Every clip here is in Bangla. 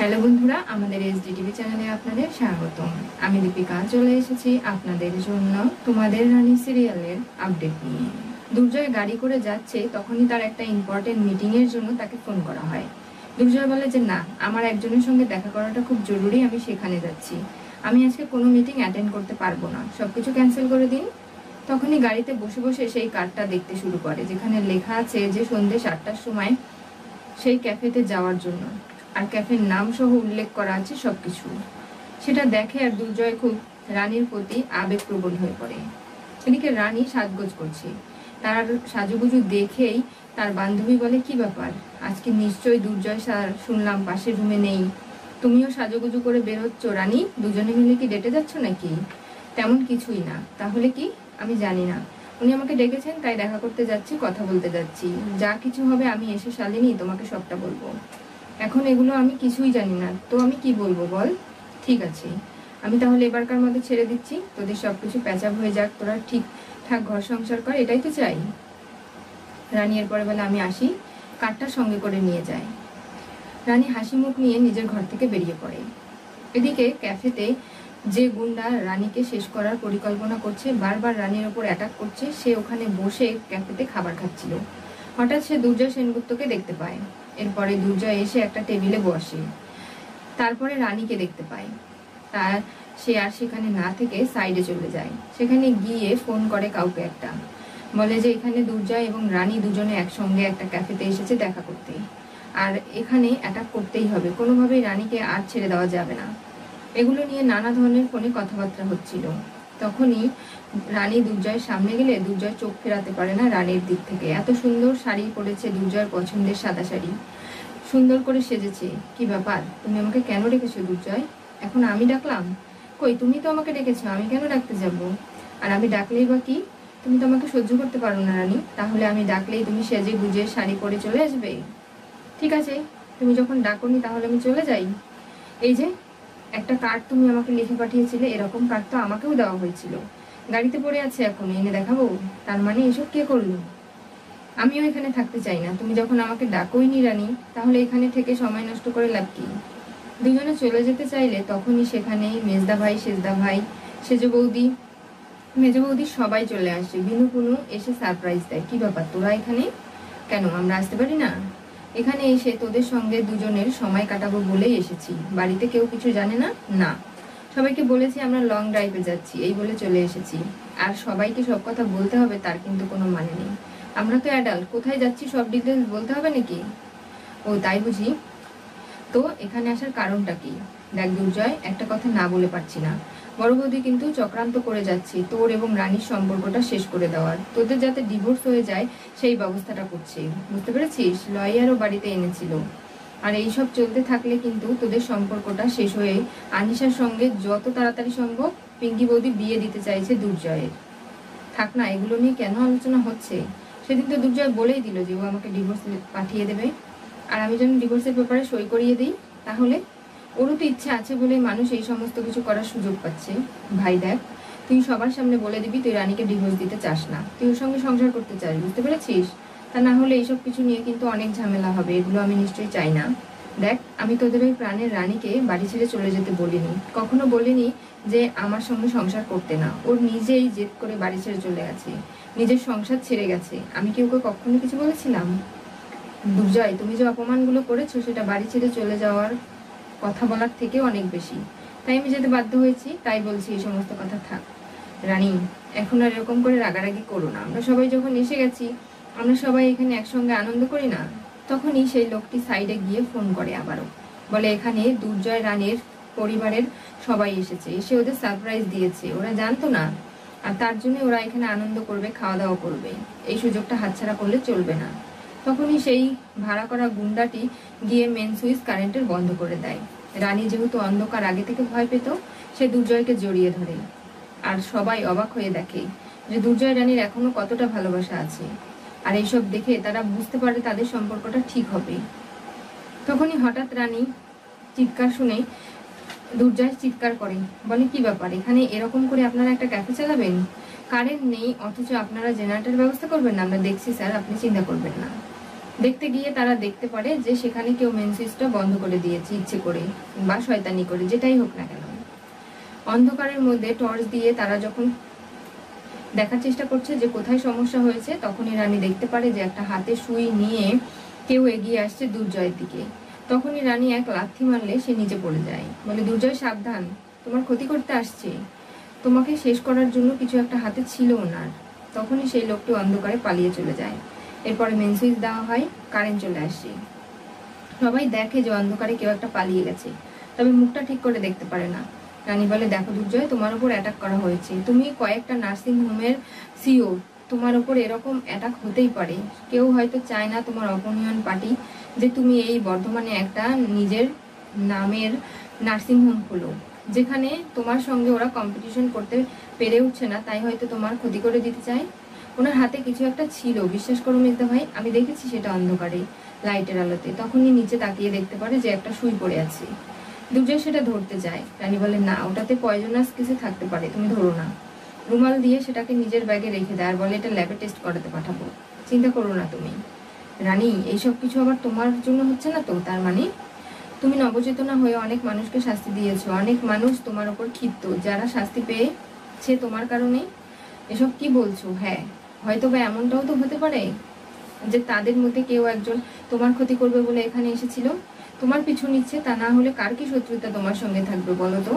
হ্যালো বন্ধুরা, আমাদের এসডি টিভি চ্যানেলে আপনাদের স্বাগতম। আমি দীপিকা চলে এসেছি আপনাদের জন্য তোমাদের রানী সিরিয়ালের আপডেট নিয়ে। দুর্জয় গাড়ি করে যাচ্ছে, তখনই তার একটা ইম্পর্টেন্ট মিটিং এর জন্য তাকে ফোন করা হয়। দুর্জয় বলে যে না, আমার একজনের সঙ্গে দেখা করাটা খুব জরুরি, আমি সেখানে যাচ্ছি, আমি আজকে কোনো মিটিং অ্যাটেন্ড করতে পারবো না, সবকিছু ক্যান্সেল করে দিন। তখনই গাড়িতে বসে বসে সেই কার্ডটা দেখতে শুরু করে, যেখানে লেখা আছে যে সন্ধ্যে 7টার সময় সেই ক্যাফেতে যাওয়ার জন্য, আর ক্যাফের নাম সহ উল্লেখ করা আছে সবকিছু। সেটা দেখে আর দুর্জয় খুব রানীর প্রতি আবেগপ্রবণ হয়ে পড়ে। এদিকে রানী সাজগোজ করছে, তার সাজুগুজু দেখেই তার বান্ধবী বলে, কি ব্যাপার, আজকে নিশ্চয়ই দুর্জয় স্যার শুনলাম পাশের রুমে নেই, তুমিও সাজুগুজু করে বের হচ্ছ রানী, দুজনে মিলে কি ডেটে যাচ্ছ নাকি? তেমন কিছুই না। তাহলে কি? আমি জানি না, উনি আমাকে ডেকেছেন তাই দেখা করতে যাচ্ছি, কথা বলতে যাচ্ছি, যা কিছু হবে আমি এসে শালিনী তোমাকে সবটা বলবো। এখন এগুলো আমি কিছুই জানি না, তো আমি কি বলবো বল? ঠিক আছে, আমি তাহলে এবারকার মধ্যে ছেড়ে দিচ্ছি, তোদের সবকিছু প্যাচাপ হয়ে যাক, তোরা ঠিকঠাক ঘর সংসার কর, এটাই তো চাই। রানী এরপরে বলে, আমি আসি, কার্ডটা সঙ্গে করে নিয়ে যায়। রানী হাসি মুখ নিয়ে নিজের ঘর থেকে বেরিয়ে পড়ে। এদিকে ক্যাফেতে যে গুন্ডা রানীকে শেষ করার পরিকল্পনা করছে, বারবার রানীর ওপর অ্যাটাক করছে, সে ওখানে বসে ক্যাফেতে খাবার খাচ্ছিল। হঠাৎ সে দুর্জয় সেনগুপ্তকে দেখতে পায়। এরপরে দুর্জয় এসে একটা টেবিলে বসে, তারপরে রানীকে দেখতে পায়। তার সে আর সেখানে না থেকে সাইডে চলে যায়, সেখানে গিয়ে ফোন করে কাউকে একটা, বলে যে এখানে দুর্জয় এবং রানী দুজনে একসঙ্গে একটা ক্যাফেতে এসেছে দেখা করতে, আর এখানে অ্যাটাক করতেই হবে, কোনোভাবেই রানীকে আর ছেড়ে দেওয়া যাবে না। এগুলো নিয়ে নানা ধরনের ফোনে কথাবার্তা হচ্ছিল। তখনই রানী দুর্জয়ের সামনে গেলে দুর্জয় চোখ ফেরাতে পারে না রানীর দিক থেকে। এত সুন্দর শাড়ি পরেছে, দুর্জয়ের পছন্দের সাদা শাড়ি, সুন্দর করে সেজেছে। কি ব্যাপার, তুমি আমাকে কেন ডেকেছো দুর্জয়? এখন আমি ডাকলাম? কই, তুমি তো আমাকে ডেকেছো, আমি কেন ডাকতে যাব? আর আমি ডাকলেই বা কি? তুমি তো আমাকে সহ্য করতে পারো না রানী, তাহলে আমি ডাকলেই তুমি সেজে গুজে শাড়ি পরে চলে আসবে? ঠিক আছে, তুমি যখন ডাকোনি তাহলে আমি চলে যাই। এই যে একটা কার্ড তুমি আমাকে লিখে পাঠিয়েছিলে, এরকম কার্ড তো আমাকেও দেওয়া হয়েছিল, গাড়িতে পড়ে আছে, এখন এনে দেখাবো? তার মানে এসব কে করলো? আমিও এখানে থাকতে চাই না, তুমি যখন আমাকে ডাকোইনি রানী, তাহলে এখানে থেকে সময় নষ্ট করে লাভ কি? দুজনে চলে যেতে চাইলে তখনই সেখানে মেজদা ভাই, সেজদা ভাই, সেজ বৌদি, মেজ বৌদি সবাই চলে আসে। বিনু পুনু এসে সারপ্রাইজ দেয়, কি ব্যাপার তোরা এখানে কেন, আমরা আসতে পারি না? এখানে এসে তোদের সঙ্গে দুজনের সময় কাটাবো বলেই এসেছি, বাড়িতে কেউ কিছু জানে না? না, সবাইকে বলেছি আমরা লং ড্রাইভে যাচ্ছি, এই বলে চলে এসেছি। আর সবাইকে সব কথা বলতে হবে তার কিন্তু কোনো মানে নেই, আমরা তো অ্যাডাল্ট, কোথায় যাচ্ছি সব ডিটেলস বলতে হবে নাকি? ও তাই বুঝি, তো এখানে আসার কারণটা কি? দেখ দুর্জয়, একটা কথা না বলে পারছি না, বড় বৌদি কিন্তু চক্রান্ত করে যাচ্ছে তোর এবং রানীর সম্পর্কটা শেষ করে দেওয়ার, তোদের যাতে ডিভোর্স হয়ে যায় সেই ব্যবস্থাটা করছে, বুঝতে পেরেছিস? লয়ারও বাড়িতে এনেছিল। আর এইসব চলতে থাকলে কিন্তু তোদের সম্পর্কটা শেষ হয়ে আনিশার সঙ্গে যত তাড়াতাড়ি সম্ভব পিঙ্কি বৌদি বিয়ে দিতে চাইছে দুর্জয়ের। থাক না, এগুলো নিয়ে কেন আলোচনা হচ্ছে? সেদিন তো দুর্জয় বলেই দিল যে ও আমাকে ডিভোর্স পাঠিয়ে দেবে, আর আমি যেন ডিভোর্সের ব্যাপারে সই করিয়ে দিই। তাহলে ওরও তো ইচ্ছা আছে বলে মানুষ এই সমস্ত কিছু করার সুযোগ পাচ্ছে। ভাই দেখ, তুই সবার সামনে বলে দিবি তুই রানীকে ডিভোর্স দিতে চাস না, তুই ওর সঙ্গে সংসার করতে চাস, বুঝতে পেরেছিস? তা না হলে এইসব কিছু নিয়ে কিন্তু অনেক ঝামেলা হবে, এগুলো আমি নিশ্চয়ই চাই না। দেখ, আমি তোদের ওই প্রাণের রানীকে বাড়ি ছেড়ে চলে যেতে বলিনি, কখনো বলিনি যে আমার সঙ্গে সংসার করতে না, ওর নিজেই জেদ করে বাড়ি ছেড়ে চলে গেছে, নিজের সংসার ছেড়ে গেছে, আমি কি ওকে কখনো কিছু বলেছিলাম? দুর্জয়, তুমি যে অপমানগুলো করেছো সেটা বাড়ি ছেড়ে চলে যাওয়ার কথা বলার থেকে অনেক বেশি, তাই আমি যেতে বাধ্য হয়েছি, তাই বলছি এই সমস্ত কথা থাক। রানী, এখন আর এরকম করে রাগারাগি করো না, আমরা সবাই যখন এসে গেছি, আমরা সবাই এখানে একসঙ্গে আনন্দ করি না? তখনই সেই লোকটি সাইডে গিয়ে ফোন করে আবারও, বলে এখানে দুর্জয় রানীর পরিবারের সবাই এসেছে, এসে ওদের সারপ্রাইজ দিয়েছে, ওরা জানতো না, আর তার জন্য ওরা এখানে আনন্দ করবে, খাওয়া দাওয়া করবে, এই সুযোগটা হাতছাড়া করলে চলবে না। তখনই সেই ভাড়া করা গুন্ডাটি গিয়ে মেন সুইচ কারেন্টের বন্ধ করে দেয়। রানী যেহেতু অন্ধকার আগে থেকে ভয় পেত, সে দুর্জয়কে জড়িয়ে ধরে, আর সবাই অবাক হয়ে দেখে যে দুর্জয় রানীর এখনো কতটা ভালোবাসা আছে, আর এইসব দেখে তারা বুঝতে পারে তাদের সম্পর্কটা ঠিক হবে। তখনই হঠাৎ রানী চিৎকার শুনে দুর্জয় চিৎকার করে, বলে কি ব্যাপার, এখানে এরকম করে আপনারা একটা ক্যাফে চালাবেন? কারেন্ট নেই অথচ আপনারা জেনারেটর ব্যবস্থা করবেন না? আমরা দেখছি স্যার, আপনি চিন্তা করবেন না। দেখতে গিয়ে তারা দেখতে পারে যে সেখানে কেউ মেন সুইচটা বন্ধ করে দিয়েছে ইচ্ছে করে বা শয়তানি করে, যেটাই হোক না কেন। অন্ধকারের মধ্যে টর্চ দিয়ে তারা যখন দেখার চেষ্টা করছে যে কোথায় সমস্যা হয়েছে, তখনই রানী দেখতে পারে যে একটা হাতে সুই নিয়ে কেউ এগিয়ে আসছে দুর্জয়ের দিকে। তখনই রানী এক লাথি মারলে সে নিচে পড়ে যায়, বলে দুর্জয় সাবধান, তোমার ক্ষতি করতে আসছে, তোমাকে শেষ করার জন্য কিছু একটা হাতে ছিল ওনার। তখনই সেই লোকটি অন্ধকারে পালিয়ে চলে যায়। এরপরে মেন সুইচ দেওয়া হয়, কারেন্ট চলে আসে। সবাই দেখে যে অন্ধকারে কেউ একটা পালিয়ে গেছে, তবে মুখটা ঠিক করে দেখতে পারে না। রানী বলে, দেখো দুর্জয়, তোমার উপর অ্যাটাক করা হয়েছে, তুমি কয়েকটা নার্সিং হোমের সিও, তোমার উপর এরকম অ্যাটাক হতেই পারে। কেউ হয়তো চায় না তোমার অপোনিয়ন পার্টি যে তুমি এই বর্ধমানে একটা নিজের নামের নার্সিং হোম খোলো, যেখানে তোমার সঙ্গে ওরা কম্পিটিশন করতে পেরে উঠছে না, তাই হয়তো তোমার ক্ষতি করে দিতে চায়। ওনার হাতে কিছু একটা ছিল, বিশ্বাস করো মেজদা ভাই, আমি দেখেছি সেটা অন্ধকারে লাইটের আলোতে। তখনই নিচে তাকিয়ে দেখতে পারে যে একটা সুই পড়ে আছে। দুর্জয় সেটা ধরতে যায়। রানী বলে, না, ওটাতে পয়জনাস কিছু থাকতে পারে, তুমি ধরো না। রুমাল দিয়ে সেটাকে নিজের ব্যাগে রেখে দেয় আর বলে, এটা ল্যাবে টেস্ট করাতে পাঠাবো, চিন্তা করো না তুমি। রানী, এইসব কিছু আবার তোমার জন্য হচ্ছে না তো? তার মানে তুমি নবচেতনা হয়ে অনেক মানুষকে শাস্তি দিয়েছো, অনেক মানুষ তোমার ওপর ক্ষিপ্ত, যারা শাস্তি পেয়েছে তোমার কারণে। এসব কি বলছো? হ্যাঁ, হয়তো বা এমনটাও তো হতে পারে যে তাদের মধ্যে কেউ একজন তোমার ক্ষতি করবে বলে এখানে এসেছিল, তোমার পিছু নিচ্ছে। তা না হলে কার কি শত্রুতা তোমার সঙ্গে থাকবে বলো তো?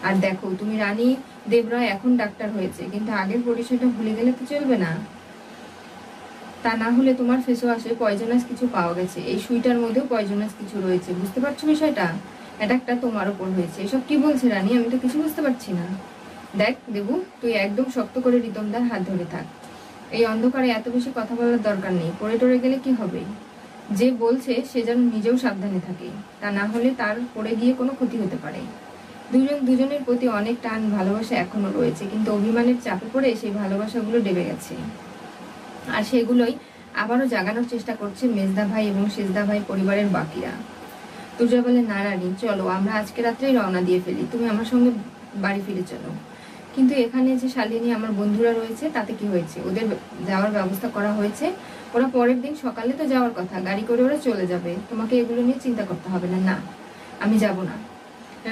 আর দেখো, তুমি রানী দেবরায় এখন ডাক্তার হয়েছে, কিন্তু আগের পরিচয়টা ভুলে গেলে তো চলবে না। তা না হলে তোমার ফেসও আসে পয়জনাস কিছু পাওয়া গেছে, এই সুইটার মধ্যেও পয়জনাস কিছু রয়েছে, বুঝতে পারছো বিষয়টা? অ্যাটাকটা তোমার উপর হয়েছে। এসব কি বলছে রানী? আমি তো কিছু বুঝতে পারছি না। দেখ দেবু, তুই একদম শক্ত করে রিতমদার হাত ধরে থাক। এই অন্ধকারে এত বেশি কথা বলার দরকার নেই, পড়ে টরে গেলে কি হবে? যে বলছে সে যেন নিজেও সাবধানে থাকে, তা না হলে তার পড়ে গিয়ে কোনো ক্ষতি হতে পারে। দুজন দুজনের প্রতি অনেক টান ভালোবাসা এখনো রয়েছে, কিন্তু অভিমানের চাপে পড়ে সেই ভালোবাসাগুলো ডেবে গেছে, আর সেগুলোই আবারও জাগানোর চেষ্টা করছে মেজদা ভাই এবং সেজদা ভাই পরিবারের বাকিরা। দুর্জয় বলে, না রানী, চলো আমরা আজকে রাত্রেই রওনা দিয়ে ফেলি, তুমি আমার সঙ্গে বাড়ি ফিরে চলো। কিন্তু এখানে যে শালিনী আমার বন্ধুরা রয়েছে, তাতে কি হয়েছে? ওদের যাওয়ার ব্যবস্থা করা হয়েছে, ওরা পরের দিন সকালে তো যাওয়ার কথা, গাড়ি করে ওরা চলে যাবে, তোমাকে এগুলো নিয়ে চিন্তা করতে হবে না। না, আমি যাব না।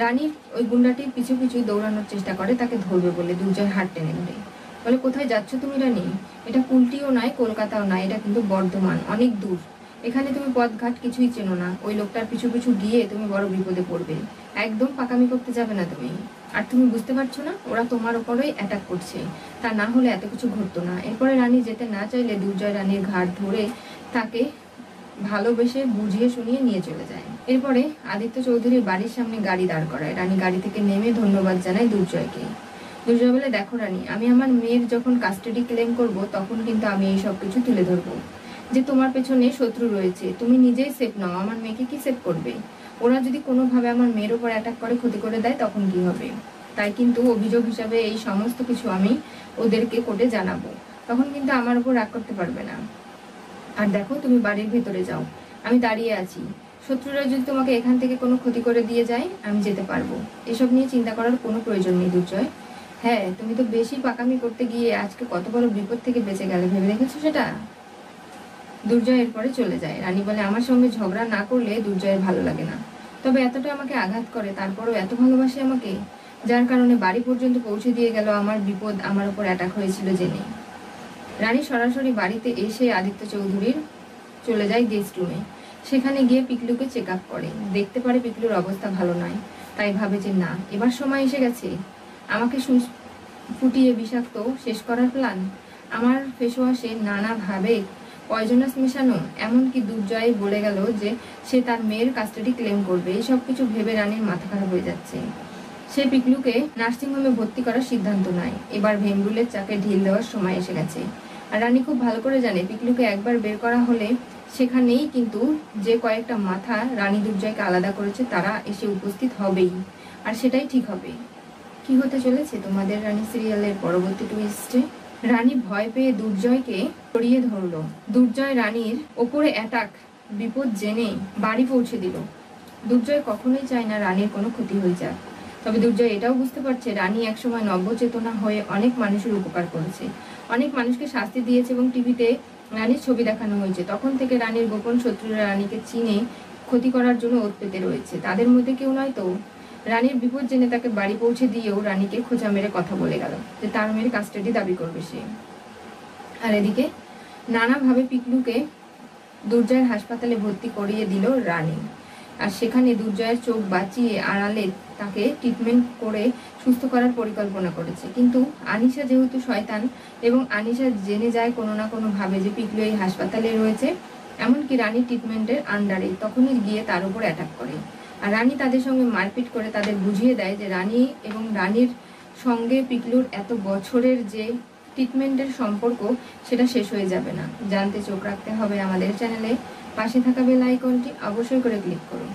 রানী ওই গুন্ডাটির পিছু পিছু দৌড়ানোর চেষ্টা করে তাকে ধরবে বলে। দুর্জয় হাত টেনে ধরে বলে, কোথায় যাচ্ছ তুমি রানী? এটা কুলটিও নয়, কলকাতাও নয়, এটা কিন্তু বর্ধমান, অনেক দূর। এখানে তুমি পথঘাট কিছুই চেনো না, ওই লোকটার পিছু পিছু গিয়ে তুমি বড় বিপদে পড়বে। একদম পাকামি করতে যাবে না তুমি। আর তুমি বুঝতে পারছো না, ওরা তোমার ওপরেই অ্যাটাক করছে, তা না হলে এত কিছু ঘটতো না। এরপরে রানী যেতে না চাইলে দুর্জয় রানীর ঘাট ধরে তাকে ভালোবেসে বুঝিয়ে শুনিয়ে নিয়ে চলে যায়। এরপরে আদিত্য চৌধুরীর বাড়ির সামনে গাড়ি দাঁড় করায়। রানী গাড়ি থেকে নেমে ধন্যবাদ জানায় দুর্জয়কে। দুর্জয় বলে, দেখো রানী, আমি আমার মেয়ের যখন কাস্টাডি ক্লেম করব, তখন কিন্তু আমি এই সব কিছু তুলে ধরবো যে তোমার পেছনে শত্রু রয়েছে, তুমি নিজেই সেফ নাও, আমার মেয়েকে কি সেফ করবে? ওরা যদি কোনোভাবে আমার মেয়ের উপর অ্যাটাক করে ক্ষতি করে দেয়, তখন কি হবে? তাই কিন্তু অভিযোগ হিসাবে এই সমস্ত কিছু আমি ওদেরকে কোর্টে জানাবো, তখন কিন্তু আমার উপর রাগ করতে পারবে না। আর দেখো, তুমি বাড়ির ভেতরে যাও, আমি দাঁড়িয়ে আছি, শত্রুরা যদি তোমাকে এখান থেকে কোনো ক্ষতি করে দিয়ে যায়, আমি যেতে পারবো। এসব নিয়ে চিন্তা করার কোনো প্রয়োজন নেই দুর্জয়। হ্যাঁ, তুমি তো বেশি পাকামি করতে গিয়ে আজকে কত বড় বিপদ থেকে বেঁচে গেলে, ভেবে দেখেছো সেটা? দুর্জয় এরপরে চলে যায়। রানী বলে, আমার সঙ্গে ঝগড়া না করলে দুর্জয়ের ভালো লাগে না, তবে এতটা আমাকে আঘাত করে, তারপরও এত ভালোবাসে আমাকে, যার কারণে বাড়ি পর্যন্ত পৌঁছে দিয়ে গেল আমার বিপদ আমার উপর অ্যাটাক হয়েছিল জেনে। রানী সরাসরি বাড়িতে এসে আদিত্য চৌধুরীর চলে যায় গেস্ট রুমে। সেখানে গিয়ে পিকলুকে চেক আপ করে, দেখতে পারে পিকলুর অবস্থা ভালো নয়, তাই ভাবে যে না, এবার সময় এসে গেছে আমাকে ফুটিয়ে বিষাক্ত শেষ করার প্ল্যান। আমার ফেসওয়াশে নানাভাবে পয়জনাস মেশানো, এমনকি দুর্জয় বলে গেল যে সে তার মেয়ের কাস্টাডি ক্লেম করবে। এই সব কিছু ভেবে রানীর মাথা খারাপ হয়ে যাচ্ছে। সে পিকলুকে নার্সিংহোমে ভর্তি করার সিদ্ধান্ত নেয়। এবার ভেঙ্গুলের চাকে ঢিল দেওয়ার সময় এসে গেছে। আর রানী খুব ভালো করে জানে, পিকলুকে একবার বের করা হলে সেখানেই কিন্তু যে কয়েকটা মাথা রানী দুর্জয়কে আলাদা করেছে তারা এসে উপস্থিত হবেই, আর সেটাই ঠিক হবে। কি হতে চলেছে তোমাদের রানী সিরিয়ালের পরবর্তী টুইস্টে? রানী ভয় পেয়ে দুর্জয়কে জড়িয়ে ধরলো। দুর্জয় রানীর ওপরে অ্যাটাক বিপদ জেনে বাড়ি পৌঁছে দিল। দুর্জয় কখনোই চায় না রানীর কোনো ক্ষতি হয়ে যাক, তবে দুর্জয় এটাও বুঝতে পারছে রানী একসময় নব্যচেতনা হয়ে অনেক মানুষের উপকার করেছে, অনেক মানুষকে শাস্তি দিয়েছে এবং টিভিতে রানীর ছবি দেখানো হয়েছে। তখন থেকে রানীর গোপন শত্রুরা রানীকে চিনে ক্ষতি করার জন্য ওত পেতে রয়েছে। তাদের মধ্যে কেউ নয় তো। রানীর বিপদ জেনে তাকে বাড়ি পৌঁছে দিয়েও রানীকে খোঁচা মেরে কথা বলে গেল যে তার মেয়ের কাস্টাডি দাবি করবে সে। আর এদিকে নানাভাবে পিকলুকে দুর্জয়ের হাসপাতালে ভর্তি করিয়ে দিল রানী। আর সেখানে দুর্জয়ের চোখ বাঁচিয়ে আড়ালে তাকে ট্রিটমেন্ট করে সুস্থ করার পরিকল্পনা করেছে। কিন্তু আনিশা যেহেতু শয়তান এবং আনিশা জেনে যায় কোনো না কোনো ভাবে যে পিকলু এই হাসপাতালে রয়েছে, এমনকি রানীর ট্রিটমেন্টের আন্ডারে, তখনই গিয়ে তার উপর অ্যাটাক করে। আর রানী তাদের সঙ্গে মারপিট করে তাদের বুঝিয়ে দেয় যে রানী এবং রানীর সঙ্গে পিকলুর এত বছরের যে ট্রিটমেন্টের সম্পর্ক সেটা শেষ হয়ে যাবে না। জানতে চোখ রাখতে হবে আমাদের চ্যানেলে। পাশে থাকা বেল আইকনটি অবশ্যই করে ক্লিক করুন।